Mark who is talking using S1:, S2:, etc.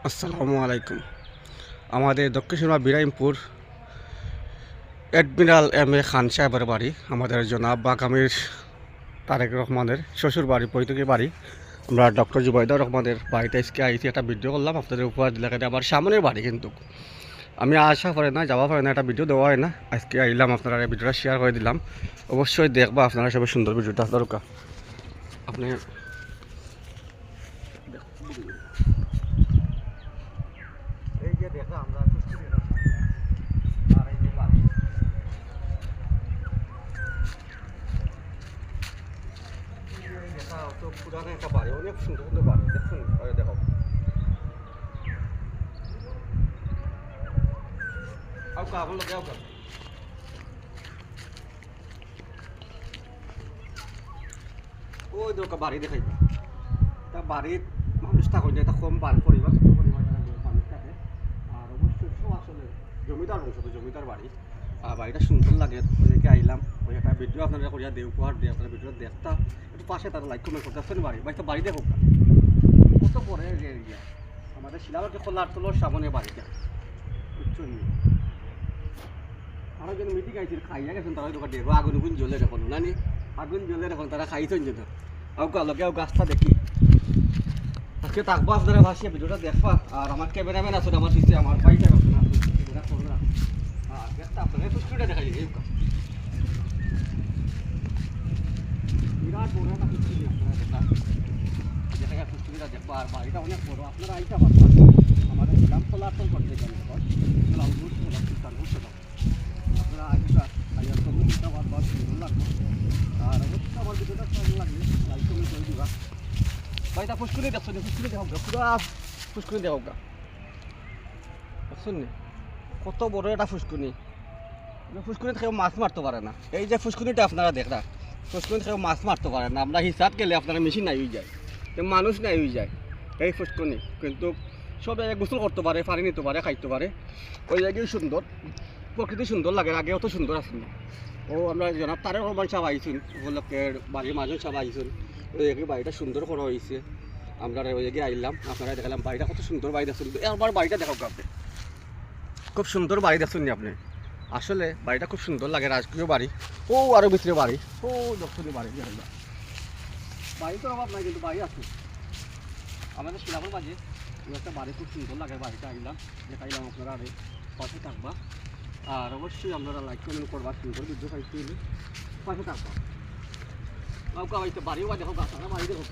S1: আসসালামু আলাইকুম। আমাদের দক্ষিণ সীমা বিরাইমপুর অ্যাডমিরাল এম এ খান সাহেবের বাড়ি, আমাদের জনাব বাগামীর তারেক রহমানের শ্বশুর বাড়ি, পৈতৃকের বাড়ি। আমরা ডক্টর জুবাইদুর রহমানের বাড়িতে আজকে আইসি, একটা ভিডিও করলাম আপনাদের উপহার দিলাম। এটা আমার সামনের বাড়ি, কিন্তু আমি আসা পারে না, যাওয়া পারে না, একটা ভিডিও দেওয়া হয় না। আজকে আইলাম, আপনারা এই ভিডিওটা শেয়ার করে দিলাম। অবশ্যই দেখবা আপনারা সবাই সুন্দর ভিডিওটা দরকার আপনি এই যে দেখা আমরা তো পুরানো একটা বাড়ি, অনেক সুন্দর সুন্দর বাড়ি দেখুন। দেখো আউকা আমার লোক আউকা ওই দরকার বাড়ি দেখাইবা। তা বাড়ির মানুষ থাকো যে এটা কম বাড়ি পরিবার, ছোটো পরিবার মানুষ থাকে। আর অবশ্যই সব আসলে জমিদার বংশ, তো জমিদার বাড়ি। আর বাড়িটা সুন্দর লাগে, ওইদিকে আইলাম। ওই একটা ভিডিও আপনারা করিয়া দিয়ে উপহার দিয়ে আপনারা ভিডিও দেখতা একটু পাশে তারা লাইক কমেন্ট করতে আসছেন। বাড়ি দেখো কত পরে এরিয়া, আমাদের শিলাবরকে খোলার তোলার সামনে বাড়িটা বুঝছেন। আরো যেন মিটিং আইছিল খাইয়া গেছেন তারা দোকান দিয়ে আগুন গুণ জ্বলে দেখুন নানি, আগুন জ্বলে দেখুন তারা খাইছেন যেন। আউ গাছটা দেখি আজকে থাকবো আপনারা ভাসিয়ে ভিডিওটা দেখবা। আর আমার ক্যামেরাম্যান আসুন, আমার সিস্টেম আমার ভাইটা আসুন, আপনারা পুষ্টিটা দেখাই বিরাট বড় একটা পুষ্টি আপনারা দেখা পুষ্টিটা দেখবো। আর বাড়িটা অনেক বড়, আপনারা আইটা পারবেন। আমাদের গ্রাম চলাচল করতে গেলে আপনারা আইটা আইয়ার কমিটিটা পারবা, সুন্দর লাগবে। আর অবশ্যই আমার ভিডিওটা ভালো লাগবে লাইক কমেন্ট করে দিবা। ভাইটা পুষ্কুনি দেখছো, পুষ্কুনি দেখো পুরা পুষ্কুনি দেখো গা দেখছেন নি কত বড় একটা ফুসকুনি। ফুসকুনি থেকে মাছ মারতে পারে না। এই যে ফুসকুনিটা আপনারা দেখরা, ফুসকুনি থেকে মাছ মারতে পারে না। আমরা হিসাব গেলে আপনারা মেশিন নাই হয়ে যায়, মানুষ নাই হয়ে যায় এই ফুসকুনি। কিন্তু সব জায়গায় গোসল করতে পারে, পানি নিতে পারে, খাইতে পারে। ওই জায়গায় সুন্দর, প্রকৃতি সুন্দর লাগে, আগে অত সুন্দর আছে না। ও আমরা জনাব তারেক রহমান সাহেব আইসুন, লোকের বাড়ির মাঝে সব আইসুন। ওই জায়গায় বাড়িটা সুন্দর করা হয়েছে। আমরা ওই জায়গায় আইলাম, আপনারা দেখালাম বাড়িটা কত সুন্দর। বাড়ি দেখুন, আমার বাড়িটা দেখো আপনি, খুব সুন্দর বাড়ি দেখুন আপনি। আসলে বাড়িটা খুব সুন্দর লাগে, রাজকীয় বাড়ি। ও আরো ভিতরে বাড়ি, ও দক্ষিণী বাড়ি। বাড়ি তো অভাব নাই, কিন্তু বাড়ি আছে আমাদের শিলাপুর মাঝে। একটা বাড়ি খুব সুন্দর লাগে, বাড়িটা আইলাম দেখাইলাম আপনারা। আরে পাশে থাকবা, আর অবশ্যই আপনারা লাইক কমেন্ট করবা, সুন্দর ভিডিও পাইতে পাশে থাকবা। বাড়িও বা দেখো গাছ বাড়ি দেখো।